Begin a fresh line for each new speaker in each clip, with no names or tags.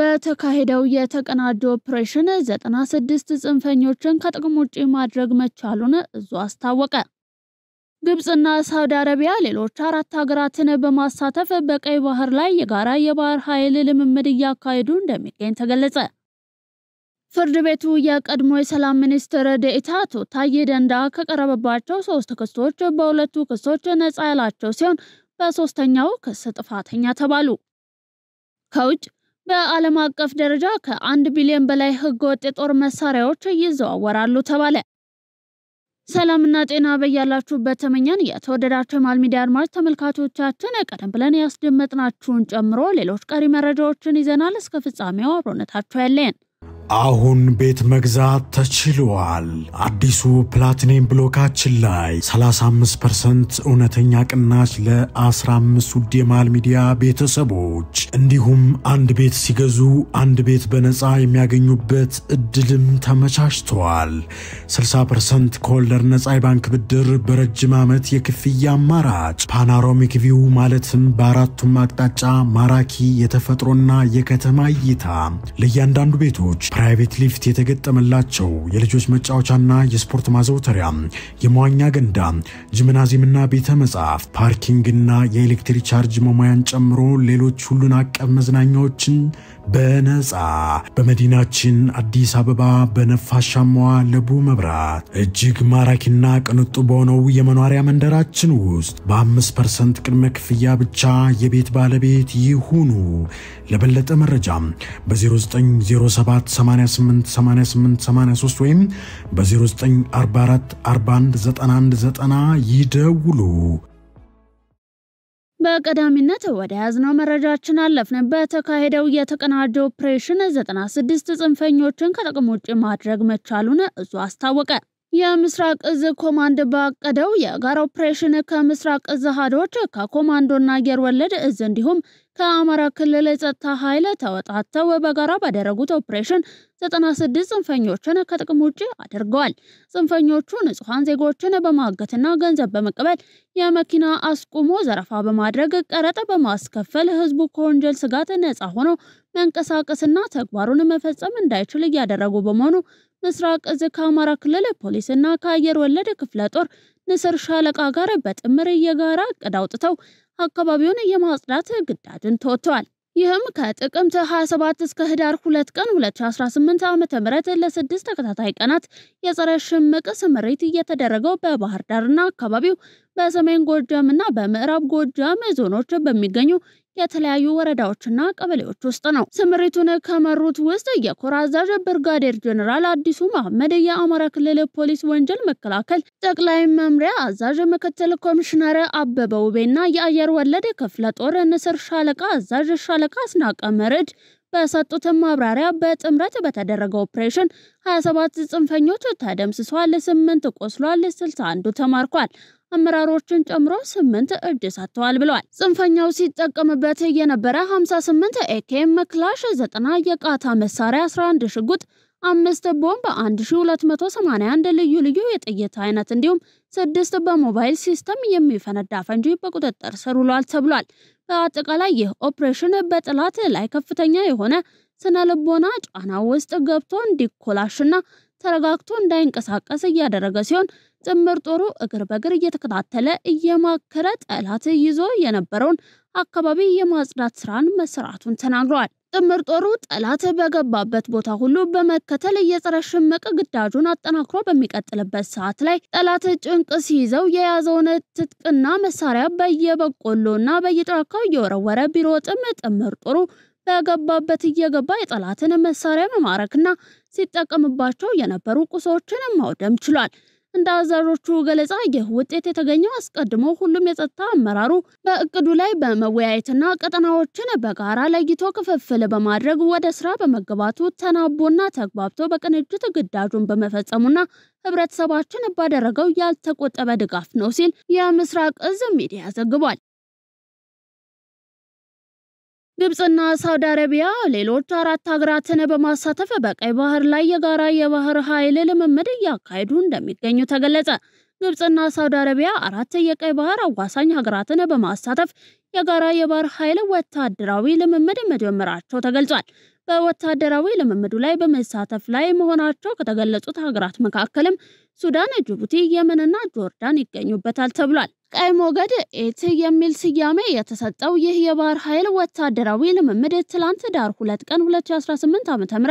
በተካሄደው የተቀናጀ ኦፕሬሽን 96 ጽንፈኞችን ከጥቅም ውጪ ማድረግ መቻሉን እዙ አስታወቀ። ግብጽና ሳውዲ አረቢያ ሌሎች አራት ሀገራትን በማሳተፍ በቀይ ባህር ላይ የጋራ የባህር ኃይል ልምምድ ያካሄዱ እንደሚገኝ ተገለጸ። ፍርድ ቤቱ የቀድሞ የሰላም ሚኒስትር ዴኤታ አቶ ታዬ ደንደአ ከቀረበባቸው 3 ክሶች በሁለቱ ክሶች ነፃ ያላቸው ሲሆን በሶስተኛው ክስ ጥፋተኛ ተባሉ። ከውጭ በዓለም አቀፍ ደረጃ ከ1 ቢሊዮን በላይ ህገወጥ የጦር መሳሪያዎች ይዘዋወራሉ ተባለ። ሰላምና ጤና በያላችሁበት ተመኘን። የተወደዳችሁ ማል ሚዲያ አድማጭ ተመልካቾቻችን ቀደም ብለን ያስደመጥናችሁን ጨምሮ ሌሎች ቀሪ መረጃዎችን ይዘናል። እስከ ፍጻሜው አብሮነታችሁ ያለን።
አሁን ቤት መግዛት ተችሏል። አዲሱ ፕላቲኒየም ብሎካችን ላይ 35% እውነተኛ ቅናሽ ለ15 ውድ የማል ሚዲያ ቤተሰቦች እንዲሁም አንድ ቤት ሲገዙ አንድ ቤት በነፃ የሚያገኙበት እድልም ተመቻችቷል። 60% ከወለድ ነፃ የባንክ ብድር በረጅም ዓመት የክፍያ አማራጭ ፓኖራሚክ ቪው ማለትም በአራቱም አቅጣጫ ማራኪ የተፈጥሮና የከተማ እይታ ለእያንዳንዱ ቤቶች ፕራይቬት ሊፍት የተገጠመላቸው የልጆች መጫወቻና የስፖርት ማዘውተሪያ የመዋኛ ገንዳ ጂምናዚየምና ቤተ መጻሕፍት ፓርኪንግና የኤሌክትሪክ ቻርጅ መሙያን ጨምሮ ሌሎች ሁሉን አቀፍ መዝናኛዎችን በነፃ በመዲናችን አዲስ አበባ በነፋሻማዋ ለቡ መብራት እጅግ ማራኪና ቅንጡ በሆነው የመኖሪያ መንደራችን ውስጥ በ5% ቅድመ ክፍያ ብቻ የቤት ባለቤት ይሁኑ። ለበለጠ መረጃ በ0907 888883 ወይም በ0944 419190 ይደውሉ። በቀዳሚነት ወደ ያዝነው መረጃችን አለፍን። በተካሄደው የተቀናጀ ኦፕሬሽን 96 ጽንፈኞችን ከጥቅም ውጪ ማድረግ መቻሉን እዙ አስታወቀ። የምስራቅ እዝ ኮማንድ ባቀደው የጋራ ኦፕሬሽን ከምስራቅ እዝ ሀዶች ከኮማንዶና አየር ወለድ እዝ እንዲሁም ከአማራ ክልል ጸጥታ ኃይል ተወጣተው በጋራ ባደረጉት ኦፕሬሽን 96 ጽንፈኞችን ከጥቅም ውጪ አድርገዋል። ጽንፈኞቹ ንጹሃን ዜጎችን በማገትና ገንዘብ በመቀበል የመኪና አስቁሞ ዘረፋ በማድረግ ቀረጥ በማስከፈል ህዝቡ ከወንጀል ስጋት ነፃ ሆኖ መንቀሳቀስና ተግባሩን መፈጸም እንዳይችል ያደረጉ በመሆኑ ምስራቅ እዝ ከአማራ ክልል ፖሊስና ከአየር ወለድ ክፍለ ጦር ንስር ሻለቃ ጋር በጥምር የጋራ እቅድ አውጥተው አካባቢውን የማጽዳት ግዳጅን ተወጥተዋል። ይህም ከጥቅምት 27 እስከ ህዳር 2 ቀን 2018 ዓ.ም ለ6 ተከታታይ ቀናት የጸረ ሽምቅ ስምሪት እየተደረገው በባህር ዳርና አካባቢው በሰሜን ጎጃምና በምዕራብ ጎጃም ዞኖች በሚገኙ የተለያዩ ወረዳዎችና ቀበሌዎች ውስጥ ነው። ስምሪቱን ከመሩት ውስጥ የኮር አዛዥ ብርጋዴር ጀነራል አዲሱ መሐመድ፣ የአማራ ክልል ፖሊስ ወንጀል መከላከል ጠቅላይ መምሪያ አዛዥ ምክትል ኮሚሽነር አበበ ውቤና የአየር ወለድ ክፍለ ጦር ንስር ሻለቃ አዛዥ ሻለቃ አስናቀ መርድ በሰጡት ማብራሪያ በጥምረት በተደረገው ኦፕሬሽን 27 ጽንፈኞች ተደምስሰዋል፣ 8 ቆስሏል፣ 61 ተማርኳል። አመራሮችን ጨምሮ 8 እጅ ሰጥተዋል ብለዋል። ጽንፈኛው ሲጠቀምበት የነበረ 58 ኤኬም ክላሽ፣ 90 የቃታ መሳሪያ፣ 11 ሽጉጥ፣ 5 ቦምብ፣ 1281 ልዩ ልዩ የጥይት አይነት እንዲሁም 6 በሞባይል ሲስተም የሚፈነዳ ፈንጂ በቁጥጥር ስር ውሏል ተብሏል። በአጠቃላይ ይህ ኦፕሬሽን በጥላት ላይ ከፍተኛ የሆነ ስነልቦና ጫና ውስጥ ገብቶ እንዲኮላሽና ተረጋግቶ እንዳይንቀሳቀስ እያደረገ ሲሆን ጥምር ጦሩ እግር በእግር እየተከታተለ እየማከረ ጠላት ይዞ የነበረውን አካባቢ የማጽዳት ስራን መስራቱን ተናግሯል። ጥምር ጦሩ ጠላት በገባበት ቦታ ሁሉ በመከተል የጸረ ሽምቅ ግዳጁን አጠናክሮ በሚቀጥልበት ሰዓት ላይ ጠላት ጭንቅ ሲይዘው የያዘውን ትጥቅና መሳሪያ በየበቆሎና በየጫካው እየወረወረ ቢሮጥም ጥምር ጦሩ በገባበት እየገባ የጠላትን መሳሪያ መማረክና ሲጠቀምባቸው የነበሩ ቁሶችን ማውደም ችሏል። እንደ አዛዦቹ ገለጻ ይህ ውጤት የተገኘው አስቀድሞ ሁሉም የጸጥታ አመራሩ በእቅዱ ላይ በመወያየትና ቀጠናዎችን በጋራ ለይቶ ክፍፍል በማድረግ ወደ ስራ በመገባቱ ተናቦና ተግባብቶ በቅንጅት ግዳጁን በመፈጸሙና ህብረተሰባችን ባደረገው ያልተቆጠበ ድጋፍ ነው ሲል የምስራቅ እዝ ሚዲያ ዘግቧል። ግብጽና ሳውዲ አረቢያ ሌሎች አራት ሀገራትን በማሳተፍ በቀይ ባህር ላይ የጋራ የባህር ኃይል ልምምድ ያካሄዱ እንደሚገኙ ተገለጸ። ግብጽና ሳውዲ አረቢያ አራት የቀይ ባህር አዋሳኝ ሀገራትን በማሳተፍ የጋራ የባህር ኃይል ወታደራዊ ልምምድ መጀመራቸው ተገልጿል።
በወታደራዊ ልምምዱ ላይ በመሳተፍ ላይ መሆናቸው ከተገለጹት ሀገራት መካከልም ሱዳን፣ ጅቡቲ፣ የመንና ጆርዳን ይገኙበታል ተብሏል። ቀይ ሞገድ ኤት የሚል ስያሜ የተሰጠው ይህ የባህር ኃይል ወታደራዊ ልምምድ ትላንት ዳር 2 ቀን 2018 ዓ.ም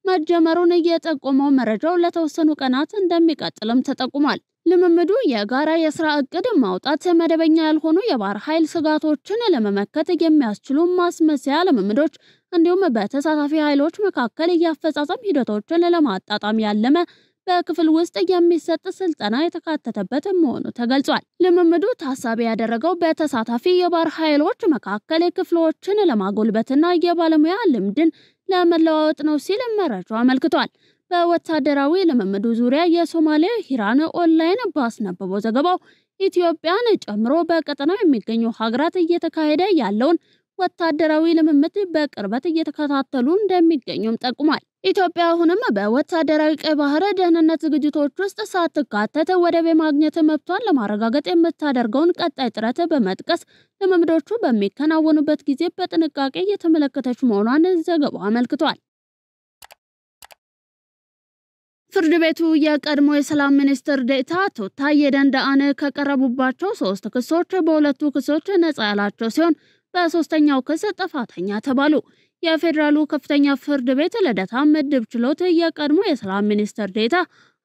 መጀመሩን የጠቆመው መረጃው ለተወሰኑ ቀናት እንደሚቀጥልም ተጠቁሟል። ልምምዱ የጋራ የስራ እቅድ ማውጣት፣ መደበኛ ያልሆኑ የባህር ኃይል ስጋቶችን ለመመከት የሚያስችሉ ማስመሰያ ልምምዶች እንዲሁም በተሳታፊ ኃይሎች መካከል የአፈጻጸም ሂደቶችን ለማጣጣም ያለመ በክፍል ውስጥ የሚሰጥ ስልጠና የተካተተበት መሆኑ ተገልጿል። ልምምዱ ታሳቢ ያደረገው በተሳታፊ የባህር ኃይሎች መካከል ክፍሎችን ለማጎልበትና የባለሙያ ልምድን ለመለዋወጥ ነው ሲል መረጃው አመልክቷል። በወታደራዊ ልምምዱ ዙሪያ የሶማሌ ሂራን ኦንላይን ባስነበበው ዘገባው ኢትዮጵያን ጨምሮ በቀጠናው የሚገኙ ሀገራት እየተካሄደ ያለውን ወታደራዊ ልምምድ በቅርበት እየተከታተሉ እንደሚገኙም ጠቁሟል። ኢትዮጵያ አሁንም በወታደራዊ ቀይ ባህር ደህንነት ዝግጅቶች ውስጥ ሳትካተት ወደብ የማግኘት መብቷን ለማረጋገጥ የምታደርገውን ቀጣይ ጥረት በመጥቀስ ልምምዶቹ በሚከናወኑበት ጊዜ በጥንቃቄ እየተመለከተች መሆኗን ዘገባው አመልክቷል። ፍርድ ቤቱ የቀድሞ የሰላም ሚኒስትር ዴኤታ አቶ ታዬ ደንደአን ከቀረቡባቸው 3 ክሶች በሁለቱ ክሶች ነጻ ያላቸው ሲሆን በሶስተኛው ክስ ጥፋተኛ ተባሉ። የፌዴራሉ ከፍተኛ ፍርድ ቤት ልደታ ምድብ ችሎት የቀድሞ የሰላም ሚኒስትር ዴኤታ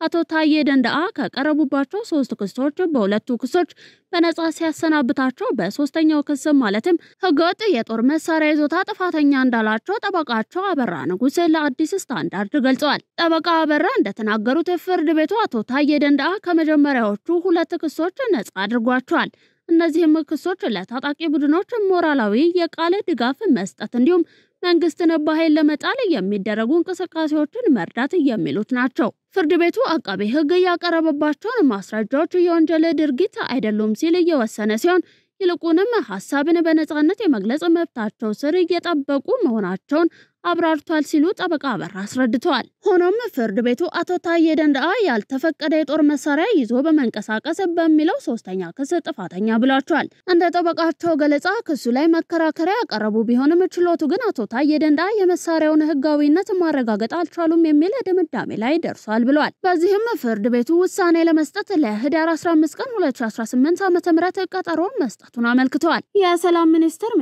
አቶ ታዬ ደንደአ ከቀረቡባቸው 3 ክሶች በሁለቱ ክሶች በነጻ ሲያሰናብታቸው በሶስተኛው ክስ ማለትም ህገወጥ የጦር መሳሪያ ይዞታ ጥፋተኛ እንዳላቸው ጠበቃቸው አበራ ንጉስ ለአዲስ ስታንዳርድ ገልጸዋል። ጠበቃ አበራ እንደተናገሩት ፍርድ ቤቱ አቶ ታዬ ደንደአ ከመጀመሪያዎቹ 2 ክሶች ነጻ አድርጓቸዋል። እነዚህም ክሶች ለታጣቂ ቡድኖች ሞራላዊ የቃል ድጋፍ መስጠት እንዲሁም መንግስትን በኃይል ለመጣል የሚደረጉ እንቅስቃሴዎችን መርዳት የሚሉት ናቸው። ፍርድ ቤቱ አቃቤ ህግ ያቀረበባቸውን ማስረጃዎች የወንጀል ድርጊት አይደሉም ሲል እየወሰነ ሲሆን ይልቁንም ሐሳብን በነጻነት የመግለጽ መብታቸው ስር እየጠበቁ መሆናቸውን አብራርቷል ሲሉ ጠበቃ አበራ አስረድተዋል። ሆኖም ፍርድ ቤቱ አቶ ታዬ ደንደአ ያልተፈቀደ የጦር መሳሪያ ይዞ በመንቀሳቀስ በሚለው ሶስተኛ ክስ ጥፋተኛ ብሏቸዋል። እንደ ጠበቃቸው ገለጻ ክሱ ላይ መከራከሪያ ያቀረቡ ቢሆንም ችሎቱ ግን አቶ ታዬ ደንደአ የመሳሪያውን ህጋዊነት ማረጋገጥ አልቻሉም የሚል ድምዳሜ ላይ ደርሷል ብለዋል። በዚህም ፍርድ ቤቱ ውሳኔ ለመስጠት ለህዳር 15 ቀን 2018 ዓ.ም ቀጠሮ መስጠቱን አመልክተዋል። የሰላም ሚኒስትር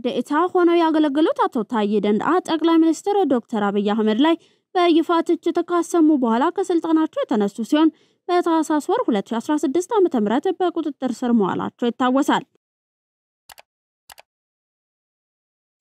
ዴኤታ ሆነው ያገለገሉት አቶ ታዬ ደንደአ ጠቅላይ ሚኒስትር ዶክተር አብይ አህመድ ላይ በይፋ ትችት ካሰሙ በኋላ ከስልጣናቸው የተነሱ ሲሆን በታህሳስ ወር 2016 ዓ.ም በቁጥጥር ስር መዋላቸው ይታወሳል።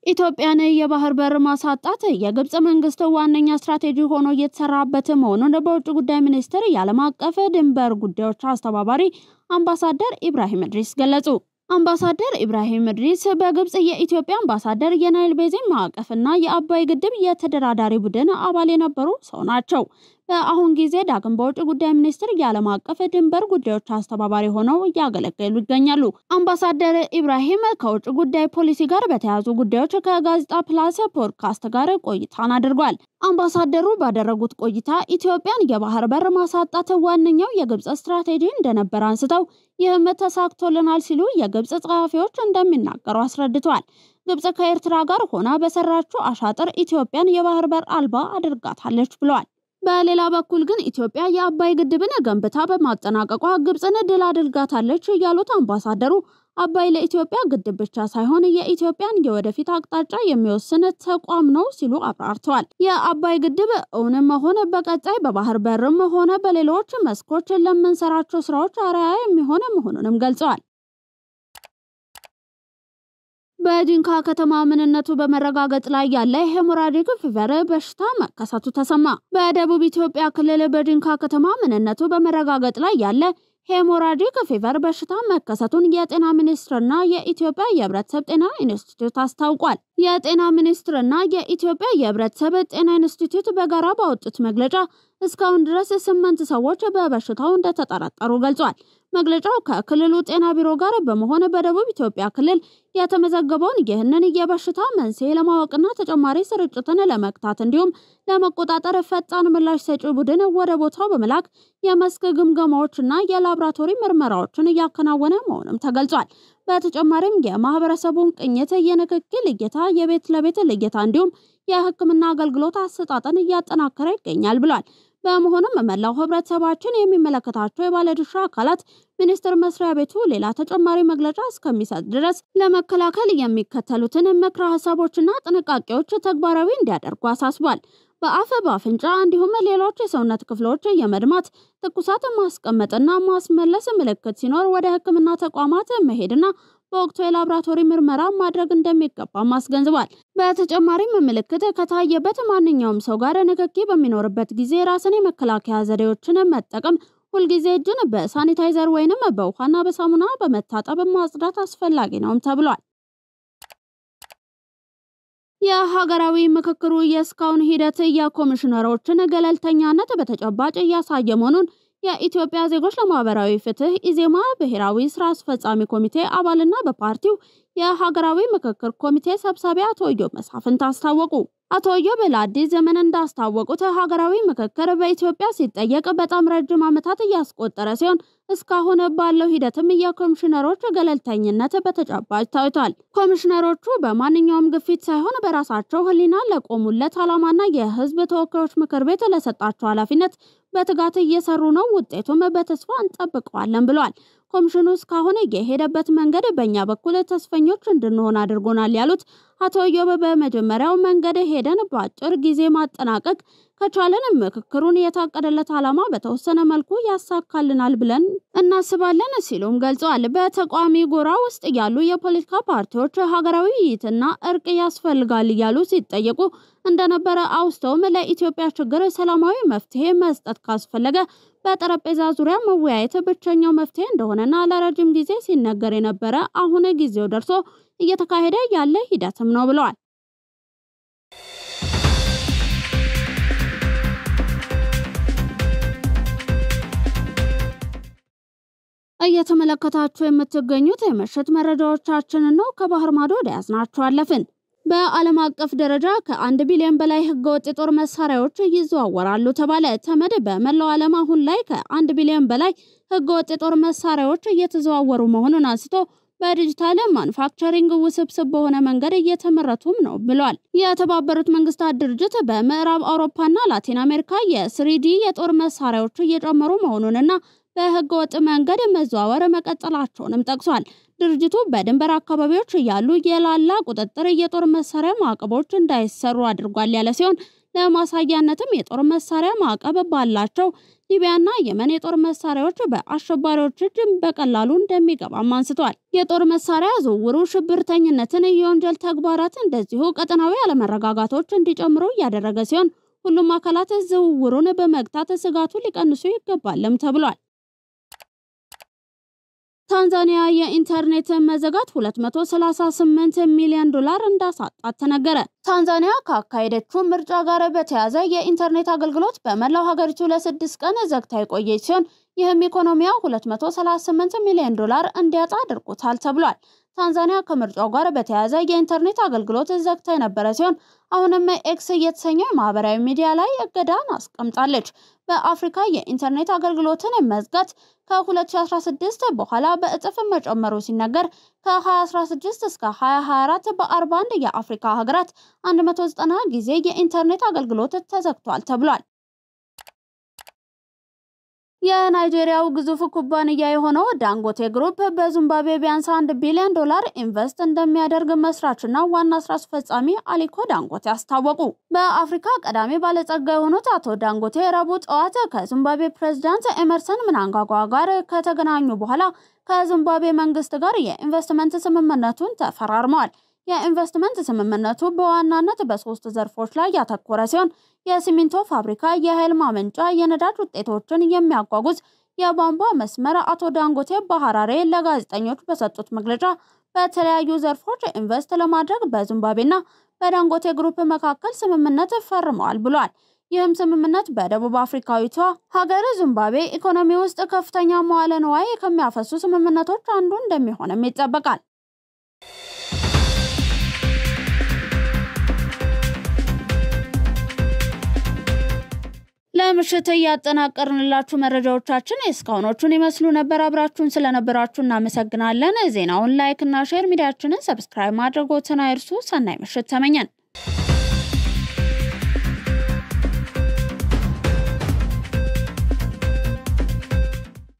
ኢትዮጵያን የባህር በር ማሳጣት የግብጽ መንግስት ዋነኛ ስትራቴጂ ሆኖ እየተሰራበት መሆኑን በውጭ ጉዳይ ሚኒስቴር የዓለም አቀፍ ድንበር ጉዳዮች አስተባባሪ አምባሳደር ኢብራሂም ኢድሪስ ገለጹ። አምባሳደር ኢብራሂም ኢድሪስ በግብጽ የኢትዮጵያ አምባሳደር የናይል ቤዚን ማዕቀፍና የአባይ ግድብ የተደራዳሪ ቡድን አባል የነበሩ ሰው ናቸው። በአሁን ጊዜ ዳግም በውጭ ጉዳይ ሚኒስቴር የዓለም አቀፍ ድንበር ጉዳዮች አስተባባሪ ሆነው እያገለገሉ ይገኛሉ። አምባሳደር ኢብራሂም ከውጭ ጉዳይ ፖሊሲ ጋር በተያያዙ ጉዳዮች ከጋዜጣ ፕላስ ፖድካስት ጋር ቆይታን አድርጓል። አምባሳደሩ ባደረጉት ቆይታ ኢትዮጵያን የባህር በር ማሳጣት ዋነኛው የግብጽ ስትራቴጂ እንደነበር አንስተው ይህም ተሳክቶልናል ሲሉ የግብጽ ጸሐፊዎች እንደሚናገሩ አስረድተዋል። ግብጽ ከኤርትራ ጋር ሆና በሰራችው አሻጥር ኢትዮጵያን የባህር በር አልባ አድርጋታለች ብለዋል። በሌላ በኩል ግን ኢትዮጵያ የአባይ ግድብን ገንብታ በማጠናቀቋ ግብጽን ድል አድርጋታለች ያሉት አምባሳደሩ አባይ ለኢትዮጵያ ግድብ ብቻ ሳይሆን የኢትዮጵያን የወደፊት አቅጣጫ የሚወስን ተቋም ነው ሲሉ አብራርተዋል። የአባይ ግድብ እውን መሆን በቀጣይ በባህር በርም ሆነ በሌሎች መስኮች ለምንሰራቸው ስራዎች አርአያ የሚሆን መሆኑንም ገልጸዋል። በጂንካ ከተማ ምንነቱ በመረጋገጥ ላይ ያለ ሄሞራጂክ ፊቨር በሽታ መከሰቱ ተሰማ። በደቡብ ኢትዮጵያ ክልል በጂንካ ከተማ ምንነቱ በመረጋገጥ ላይ ያለ ሄሞራጂክ ፊቨር በሽታ መከሰቱን የጤና ሚኒስቴርና የኢትዮጵያ የህብረተሰብ ጤና ኢንስቲትዩት አስታውቋል። የጤና ሚኒስቴርና የኢትዮጵያ የህብረተሰብ ጤና ኢንስቲትዩት በጋራ ባወጡት መግለጫ እስካሁን ድረስ 8 ሰዎች በበሽታው እንደተጠረጠሩ ገልጿል። መግለጫው ከክልሉ ጤና ቢሮ ጋር በመሆን በደቡብ ኢትዮጵያ ክልል የተመዘገበውን ይህንን የበሽታ መንስኤ ለማወቅና ተጨማሪ ስርጭትን ለመግታት እንዲሁም ለመቆጣጠር ፈጣን ምላሽ ሰጪ ቡድን ወደ ቦታው በመላክ የመስክ ግምገማዎችና የላቦራቶሪ ምርመራዎችን እያከናወነ መሆኑም ተገልጿል። በተጨማሪም የማህበረሰቡን ቅኝት፣ የንክኪ ልየታ፣ የቤት ለቤት ልየታ እንዲሁም
የሕክምና አገልግሎት አሰጣጥን እያጠናከረ ይገኛል ብሏል። በመሆኑም መላው ህብረተሰባችን የሚመለከታቸው የባለድርሻ አካላት ሚኒስቴር መስሪያ ቤቱ ሌላ ተጨማሪ መግለጫ እስከሚሰጥ ድረስ ለመከላከል የሚከተሉትን ምክረ ሀሳቦችና ጥንቃቄዎች ተግባራዊ እንዲያደርጉ አሳስቧል። በአፍ በአፍንጫ እንዲሁም ሌሎች የሰውነት ክፍሎች የመድማት ትኩሳት ማስቀመጥና ማስመለስ ምልክት ሲኖር ወደ ሕክምና ተቋማት መሄድና በወቅቱ የላብራቶሪ ምርመራ ማድረግ እንደሚገባ ማስገንዝቧል። በተጨማሪም ምልክት ከታየበት ማንኛውም ሰው ጋር ንክኪ በሚኖርበት ጊዜ ራስን የመከላከያ ዘዴዎችን መጠቀም፣ ሁልጊዜ እጅን በሳኒታይዘር ወይንም በውሃና በሳሙና በመታጠብ ማጽዳት አስፈላጊ ነውም ተብሏል። የሀገራዊ ምክክሩ የእስካሁን ሂደት የኮሚሽነሮችን ገለልተኛነት በተጨባጭ እያሳየ መሆኑን የኢትዮጵያ ዜጎች ለማህበራዊ ፍትህ ኢዜማ ብሔራዊ ስራ አስፈጻሚ ኮሚቴ አባልና በፓርቲው የሀገራዊ ምክክር ኮሚቴ ሰብሳቢ አቶ ኢዮብ መሳፍንት አስታወቁ። አቶ ኢዮብ ለአዲስ ዘመን እንዳስታወቁት ሀገራዊ ምክክር በኢትዮጵያ ሲጠየቅ በጣም ረጅም ዓመታት እያስቆጠረ ሲሆን እስካሁን ባለው ሂደትም የኮሚሽነሮች ገለልተኝነት በተጨባጭ ታይቷል። ኮሚሽነሮቹ በማንኛውም ግፊት ሳይሆን በራሳቸው ህሊና ለቆሙለት ዓላማና የህዝብ ተወካዮች ምክር ቤት ለሰጣቸው ኃላፊነት በትጋት እየሰሩ ነው። ውጤቱም በተስፋ እንጠብቀዋለን ብለዋል። ኮሚሽኑ እስካሁን የሄደበት መንገድ በእኛ በኩል ተስፈኞች እንድንሆን አድርጎናል ያሉት አቶ ኢዮብ በመጀመሪያው መንገድ ሄደን በአጭር ጊዜ ማጠናቀቅ ከቻለን ምክክሩን የታቀደለት ዓላማ በተወሰነ መልኩ ያሳካልናል ብለን እናስባለን ሲሉም ገልጸዋል። በተቋሚ ጎራ ውስጥ ያሉ የፖለቲካ ፓርቲዎች ሀገራዊ ውይይትና እርቅ ያስፈልጋል እያሉ ሲጠየቁ እንደነበረ አውስተውም ለኢትዮጵያ ችግር ሰላማዊ መፍትሄ መስጠት ካስፈለገ በጠረጴዛ ዙሪያ መወያየት ብቸኛው መፍትሄ እንደሆነና ለረጅም ጊዜ ሲነገር የነበረ አሁን ጊዜው ደርሶ እየተካሄደ ያለ ሂደትም ነው ብለዋል። እየተመለከታችሁ የምትገኙት የምሽት መረጃዎቻችንን ነው። ከባህር ማዶ ያዝናችሁ አለፍን። በዓለም አቀፍ ደረጃ ከ1 ቢሊዮን በላይ ህገወጥ የጦር መሳሪያዎች ይዘዋወራሉ ተባለ። ተመድ በመላው ዓለም አሁን ላይ ከ1 ቢሊዮን በላይ ህገወጥ የጦር መሳሪያዎች እየተዘዋወሩ መሆኑን አንስቶ በዲጂታል ማኑፋክቸሪንግ ውስብስብ በሆነ መንገድ እየተመረቱም ነው ብሏል። የተባበሩት መንግስታት ድርጅት በምዕራብ አውሮፓና ላቲን አሜሪካ የ3D የጦር መሳሪያዎች እየጨመሩ መሆኑንና በህገወጥ መንገድ መዘዋወር መቀጠላቸውንም ጠቅሷል። ድርጅቱ በድንበር አካባቢዎች ያሉ የላላ ቁጥጥር የጦር መሳሪያ ማዕቀቦች እንዳይሰሩ አድርጓል ያለ ሲሆን ለማሳያነትም የጦር መሳሪያ ማዕቀብ ባላቸው ሊቢያና የመን የጦር መሳሪያዎች በአሸባሪዎች እጅ በቀላሉ እንደሚገባም አንስቷል። የጦር መሳሪያ ዝውውሩ ሽብርተኝነትን፣ የወንጀል ተግባራት እንደዚሁ ቀጠናዊ አለመረጋጋቶች እንዲጨምሩ እያደረገ ሲሆን ሁሉም አካላት ዝውውሩን በመግታት ስጋቱን ሊቀንሱ ይገባልም ተብሏል። ታንዛኒያ የኢንተርኔት መዘጋት $238 ሚሊዮን እንዳሳጣት ተነገረ። ታንዛኒያ ካካሄደችው ምርጫ ጋር በተያያዘ የኢንተርኔት አገልግሎት በመላው ሀገሪቱ ለ6 ቀን ዘግታ የቆየች ሲሆን ይህም ኢኮኖሚያ $238 ሚሊዮን እንዲያጣ አድርጎታል ተብሏል። ታንዛኒያ ከምርጫው ጋር በተያያዘ የኢንተርኔት አገልግሎት ዘግታ የነበረ ሲሆን አሁንም ኤክስ የተሰኘው ማህበራዊ ሚዲያ ላይ እገዳን አስቀምጣለች። በአፍሪካ የኢንተርኔት አገልግሎትን መዝጋት ከ2016 በኋላ በእጥፍ መጨመሩ ሲነገር ከ2016 እስከ 2024 በ41 የአፍሪካ ሀገራት 190 ጊዜ የኢንተርኔት አገልግሎት ተዘግቷል ተብሏል። የናይጄሪያው ግዙፍ ኩባንያ የሆነው ዳንጎቴ ግሩፕ በዚምባብዌ ቢያንስ $1 ቢሊዮን ኢንቨስት እንደሚያደርግ መስራችና ዋና ስራ አስፈጻሚ አሊኮ ዳንጎቴ አስታወቁ። በአፍሪካ ቀዳሚ ባለጸጋ የሆኑት አቶ ዳንጎቴ ረቡዕ ጠዋት ከዚምባብዌ ፕሬዝዳንት ኤመርሰን ምናንጋጓ ጋር ከተገናኙ በኋላ ከዚምባብዌ መንግስት ጋር የኢንቨስትመንት ስምምነቱን ተፈራርመዋል። የኢንቨስትመንት ስምምነቱ በዋናነት በሶስት ዘርፎች ላይ ያተኮረ ሲሆን የሲሚንቶ ፋብሪካ፣ የኃይል ማመንጫ፣ የነዳጅ ውጤቶችን የሚያጓጉዝ የቧንቧ መስመር። አቶ ዳንጎቴ በሐራሬ ለጋዜጠኞች በሰጡት መግለጫ በተለያዩ ዘርፎች ኢንቨስት ለማድረግ በዚምባብዌና በዳንጎቴ ግሩፕ መካከል ስምምነት ፈርመዋል ብሏል። ይህም ስምምነት በደቡብ አፍሪካዊቷ ሀገር ዚምባብዌ ኢኮኖሚ ውስጥ ከፍተኛ መዋለ ንዋይ ከሚያፈሱ ስምምነቶች አንዱ እንደሚሆንም ይጠበቃል። ለምሽት ያጠናቀርንላችሁ መረጃዎቻችን እስካሁኖቹን ይመስሉ ነበር። አብራችሁን ስለነበራችሁ እናመሰግናለን። ዜናውን ላይክ እና ሼር፣ ሚዲያችንን ሰብስክራይብ ማድረግዎትን አይርሱ። ሰናይ ምሽት ተመኘን።